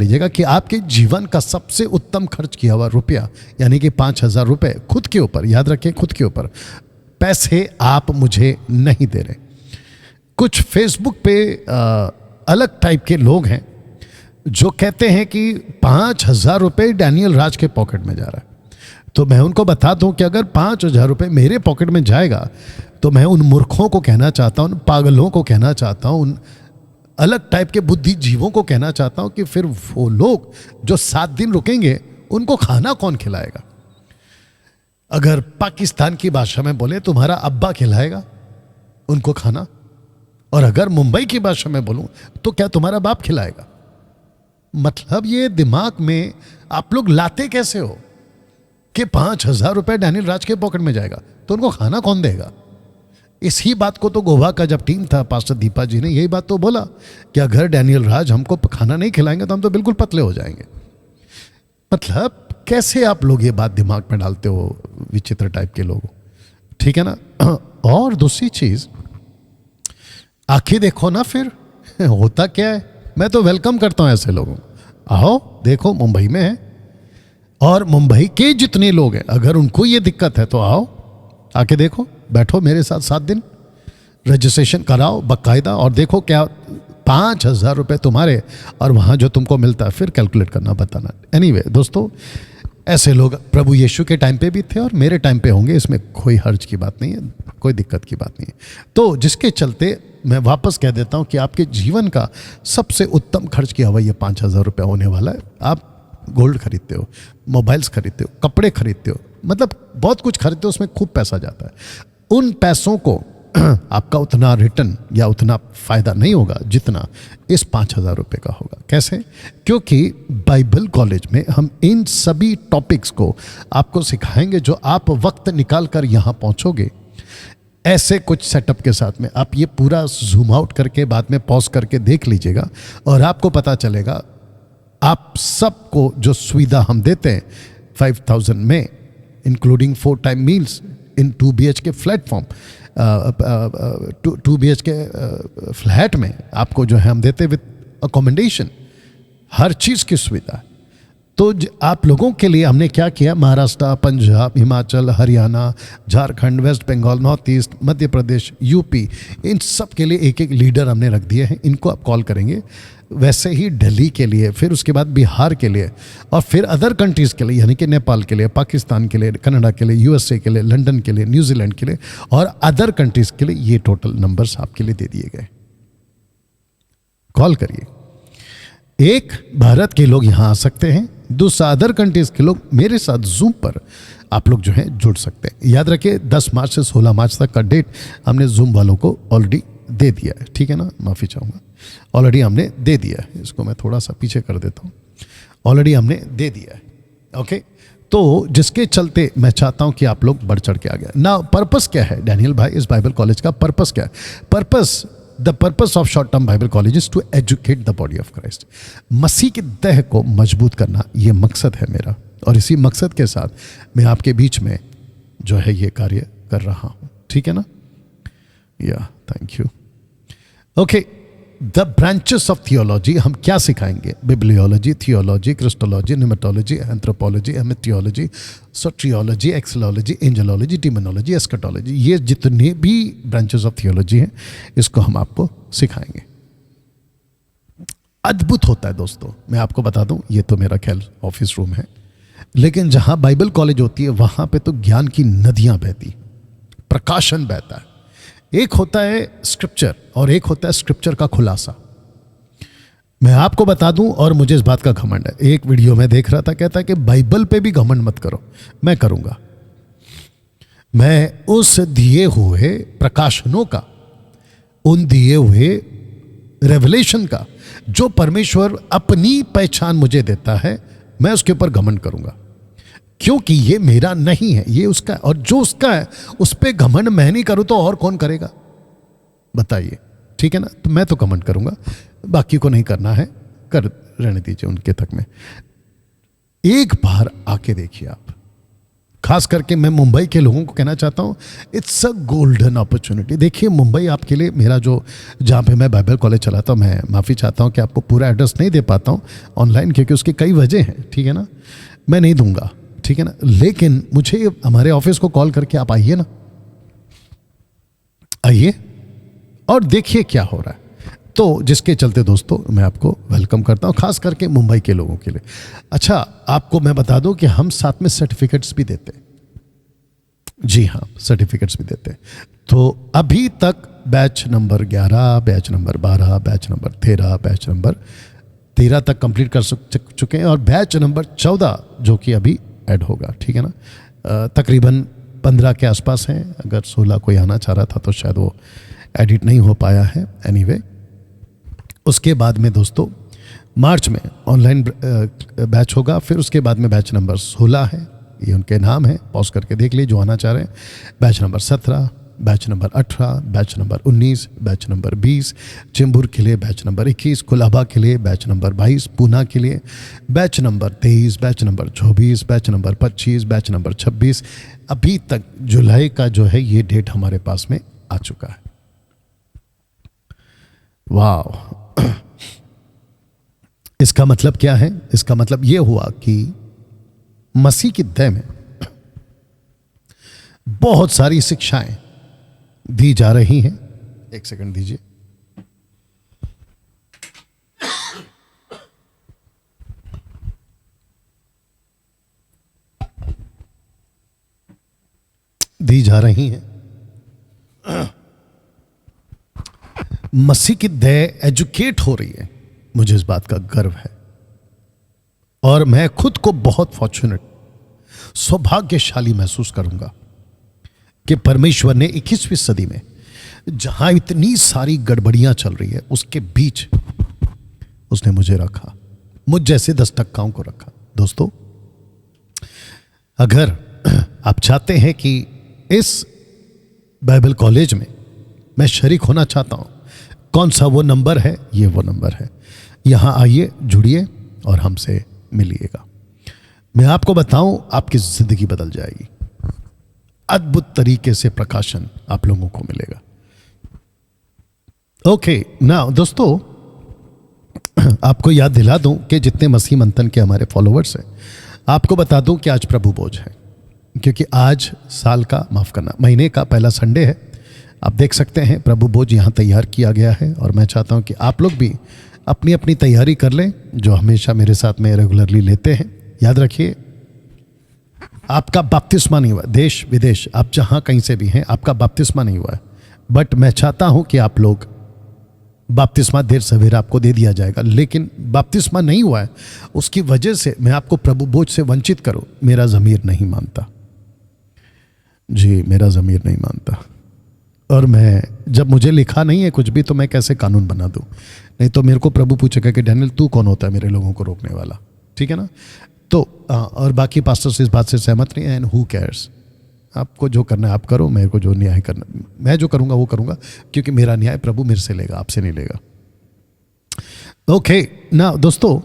लीजिएगा कि आपके जीवन का सबसे उत्तम खर्च किया हुआ रुपया यानी कि 5,000 रुपये खुद के ऊपर, याद रखें खुद के ऊपर, पैसे आप मुझे नहीं दे रहे। कुछ फेसबुक पे अलग टाइप के लोग हैं जो कहते हैं कि 5,000 रुपये डैनियल राज के पॉकेट में जा रहा है। तो मैं उनको बता दूं कि अगर 5,000 रुपये मेरे पॉकेट में जाएगा तो मैं उन मूर्खों को कहना चाहता हूं, उन पागलों को कहना चाहता हूं, उन अलग टाइप के बुद्धिजीवों को कहना चाहता हूं कि फिर वो लोग जो 7 दिन रुकेंगे उनको खाना कौन खिलाएगा? अगर पाकिस्तान की भाषा में बोले तुम्हारा अब्बा खिलाएगा उनको खाना, और अगर मुंबई की भाषा में बोलूं तो क्या तुम्हारा बाप खिलाएगा? मतलब ये दिमाग में आप लोग लाते कैसे हो कि 5,000 रुपये डैनियल राज के पॉकेट में जाएगा तो उनको खाना कौन देगा? इसी बात को तो गोवा का जब टीम था, पास्टर दीपा जी ने यही बात तो बोला कि अगर डैनियल राज हमको खाना नहीं खिलाएंगे तो हम तो बिल्कुल पतले हो जाएंगे। मतलब कैसे आप लोग ये बात दिमाग में डालते हो, विचित्र टाइप के लोग, ठीक है ना। और दूसरी चीज, आंखें देखो ना फिर होता क्या है। मैं तो वेलकम करता हूं ऐसे लोगों को, आओ देखो मुंबई में है, और मुंबई के जितने लोग हैं अगर उनको ये दिक्कत है तो आओ आके देखो, बैठो मेरे साथ 7 दिन, रजिस्ट्रेशन कराओ बाकायदा, और देखो क्या 5,000 रुपये तुम्हारे और वहाँ जो तुमको मिलता है फिर कैलकुलेट करना, बताना। एनीवे दोस्तों, ऐसे लोग प्रभु यीशु के टाइम पे भी थे और मेरे टाइम पे होंगे, इसमें कोई हर्ज की बात नहीं है, कोई दिक्कत की बात नहीं है। तो जिसके चलते मैं वापस कह देता हूँ कि आपके जीवन का सबसे उत्तम खर्च किया हुआ ये 5,000 रुपये होने वाला है। आप गोल्ड खरीदते हो, मोबाइल्स खरीदते हो, कपड़े खरीदते हो, मतलब बहुत कुछ खरीदते हो, उसमें खूब पैसा जाता है। उन पैसों को आपका उतना रिटर्न या उतना फायदा नहीं होगा जितना इस 5,000 रुपये का होगा। कैसे? क्योंकि बाइबल कॉलेज में हम इन सभी टॉपिक्स को आपको सिखाएंगे जो आप वक्त निकाल कर यहाँ पहुँचोगे ऐसे कुछ सेटअप के साथ में। आप ये पूरा जूम आउट करके बाद में पॉज करके देख लीजिएगा और आपको पता चलेगा आप सबको जो सुविधा हम देते हैं 5,000 में, इंक्लूडिंग 4 टाइम मील्स इन 2 BHK प्लेटफॉर्म, 2 BHK फ्लैट में आपको जो है हम देते विद अकोमोडेशन, हर चीज़ की सुविधा। तो आप लोगों के लिए हमने क्या किया, Maharashtra, Punjab, Himachal, Haryana, Jharkhand, West Bengal, North East, Madhya Pradesh, UP, इन सब के लिए एक एक लीडर हमने रख दिए हैं, इनको आप कॉल करेंगे। वैसे ही दिल्ली के लिए, फिर उसके बाद बिहार के लिए, और फिर अदर कंट्रीज़ के लिए यानी कि नेपाल के लिए, पाकिस्तान के लिए, कनाडा के लिए, यूएसए के लिए, लंदन के लिए, न्यूजीलैंड के लिए और अदर कंट्रीज़ के लिए ये टोटल नंबर्स आपके लिए दे दिए गए। कॉल करिए। एक, भारत के लोग यहाँ आ सकते हैं, दूसरा अदर कंट्रीज़ के लोग मेरे साथ जूम पर आप लोग जो है जुड़ सकते हैं। याद रखिए 10 मार्च से 16 मार्च तक का डेट हमने जूम वालों को ऑलरेडी दे दिया है, ठीक है ना, माफ़ी चाहूँगा, ऑलरेडी हमने दे दिया है। इसको मैं थोड़ा सा पीछे कर देता हूँ, ऑलरेडी हमने दे दिया है, ओके। तो जिसके चलते मैं चाहता हूँ कि आप लोग बढ़ चढ़ के आ गए ना। पर्पस क्या है डैनियल भाई इस बाइबल कॉलेज का? पर्पस क्या है? Purpose, the purpose of short term Bible college is to educate the body of Christ. मसीह के देह को मजबूत करना, ये मकसद है मेरा, और इसी मकसद के साथ मैं आपके बीच में जो है ये कार्य कर रहा हूँ, ठीक है ना। या thank you. Okay, the branches of theology हम क्या सिखाएंगे? बिब्लियोलॉजी, थियोलॉजी, क्रिस्टोलॉजी, न्यूमेटोलॉजी, एंथ्रोपोलॉजी, हेमेटियोलॉजी, सोट्रियोलॉजी, एक्सोलॉजी, एंजेलॉलॉजी, डिमोनोलॉजी, एस्कटोलॉजी, ये जितने भी ब्रांचेस ऑफ थियोलॉजी हैं इसको हम आपको सिखाएंगे। अद्भुत होता है दोस्तों, मैं आपको बता दूं, ये तो मेरा ख्याल ऑफिस रूम है, लेकिन जहां बाइबल कॉलेज होती है वहां पे तो ज्ञान की नदियां बहती, प्रकाशन बहता है। एक होता है स्क्रिप्चर और एक होता है स्क्रिप्चर का खुलासा। मैं आपको बता दूं, और मुझे इस बात का घमंड है, एक वीडियो में देख रहा था, कहता है कि बाइबल पे भी घमंड मत करो। मैं करूंगा, मैं उस दिए हुए प्रकाशनों का, उन दिए हुए रेवलेशन का जो परमेश्वर अपनी पहचान मुझे देता है, मैं उसके ऊपर घमंड करूंगा, क्योंकि ये मेरा नहीं है, ये उसका है, और जो उसका है उस पर घमंड मैं नहीं करूं तो और कौन करेगा बताइए, ठीक है ना। तो मैं तो घमंड करूंगा, बाकी को नहीं करना है, कर रहने दीजिए उनके तक में। एक बार आके देखिए आप, खास करके मैं मुंबई के लोगों को कहना चाहता हूँ, इट्स अ गोल्डन अपॉर्चुनिटी। देखिए मुंबई आपके लिए, मेरा जो जहाँ पे मैं बाइबल कॉलेज चलाता हूँ, मैं माफ़ी चाहता हूँ कि आपको पूरा एड्रेस नहीं दे पाता हूँ ऑनलाइन, क्योंकि उसकी कई वजह हैं, ठीक है ना, मैं नहीं दूंगा, ठीक है ना। लेकिन मुझे हमारे ऑफिस को कॉल करके आप आइए ना, आइए और देखिए क्या हो रहा है। तो जिसके चलते दोस्तों मैं आपको वेलकम करता हूं, खास करके मुंबई के लोगों के लिए। अच्छा, आपको मैं बता दूं कि हम साथ में सर्टिफिकेट्स भी देते हैं। जी हाँ, सर्टिफिकेट्स भी देते हैं। तो अभी तक batch number 11, batch number 12, batch number 13, batch number 13 तक कंप्लीट कर चुके हैं, और बैच नंबर 14 जो कि अभी ऐड होगा, ठीक है ना। तकरीबन 15 के आसपास हैं। अगर 16 कोई आना चाह रहा था तो शायद वो एडिट नहीं हो पाया है। एनीवे, उसके बाद में दोस्तों मार्च में ऑनलाइन बैच होगा। फिर उसके बाद में बैच नंबर 16 है, ये उनके नाम है, पॉज करके देख लीजिए जो आना चाह रहे हैं। Batch number 17, batch number 18, batch number 19, batch number 20, Chembur के लिए बैच नंबर 21, कोलाबा के लिए बैच नंबर 22, पूना के लिए batch number 23, batch number 24, batch number 25, batch number 26। अभी तक जुलाई का जो है ये डेट हमारे पास में आ चुका है। वाह, इसका मतलब क्या है? इसका मतलब यह हुआ कि मसीह की दया में बहुत सारी शिक्षाएं दी जा रही हैं। एक सेकंड दीजिए। दी जा रही हैं। मसीह की दया एजुकेट हो रही है, मुझे इस बात का गर्व है। और मैं खुद को बहुत फॉर्चुनेट, सौभाग्यशाली महसूस करूंगा कि परमेश्वर ने 21वीं सदी में जहां इतनी सारी गड़बड़ियां चल रही है उसके बीच उसने मुझे रखा, मुझ जैसे 10 टक्काओं को रखा। दोस्तों, अगर आप चाहते हैं कि इस बाइबल कॉलेज में मैं शरीक होना चाहता हूं, कौन सा वो नंबर है? ये वो नंबर है। यहां आइए, जुड़िए और हमसे मिलिएगा। मैं आपको बताऊं, आपकी जिंदगी बदल जाएगी। अद्भुत तरीके से प्रकाशन आप लोगों को मिलेगा। ओके ना दोस्तों, आपको याद दिला दूं कि जितने मसीह मंथन के हमारे फॉलोवर्स हैं, आपको बता दूं कि आज प्रभु भोज है, क्योंकि आज साल का, माफ करना, महीने का पहला संडे है। आप देख सकते हैं प्रभु भोज यहाँ तैयार किया गया है, और मैं चाहता हूँ कि आप लोग भी अपनी अपनी तैयारी कर लें, जो हमेशा मेरे साथ में रेगुलरली लेते हैं। याद रखिए, आपका बपतिस्मा नहीं हुआ, देश विदेश आप जहाँ कहीं से भी हैं, आपका बपतिस्मा नहीं हुआ है, बट मैं चाहता हूँ कि आप लोग, बपतिस्मा देर सवेर आपको दे दिया जाएगा, लेकिन बपतिस्मा नहीं हुआ है उसकी वजह से मैं आपको प्रभु भोज से वंचित करूँ, मेरा ज़मीर नहीं मानता। जी, मेरा ज़मीर नहीं मानता। और मैं, जब मुझे लिखा नहीं है कुछ भी, तो मैं कैसे कानून बना दूं? नहीं तो मेरे को प्रभु पूछेगा कि डैनियल तू कौन होता है मेरे लोगों को रोकने वाला, ठीक है ना। तो और बाकी पास्टर्स इस बात से सहमत नहीं है, एंड हु केयर्स, आपको जो करना है आप करो, मेरे को जो न्याय करना, मैं जो करूंगा वो करूंगा, क्योंकि मेरा न्याय प्रभु मेरे से लेगा, आपसे नहीं लेगा। ओके ना दोस्तों,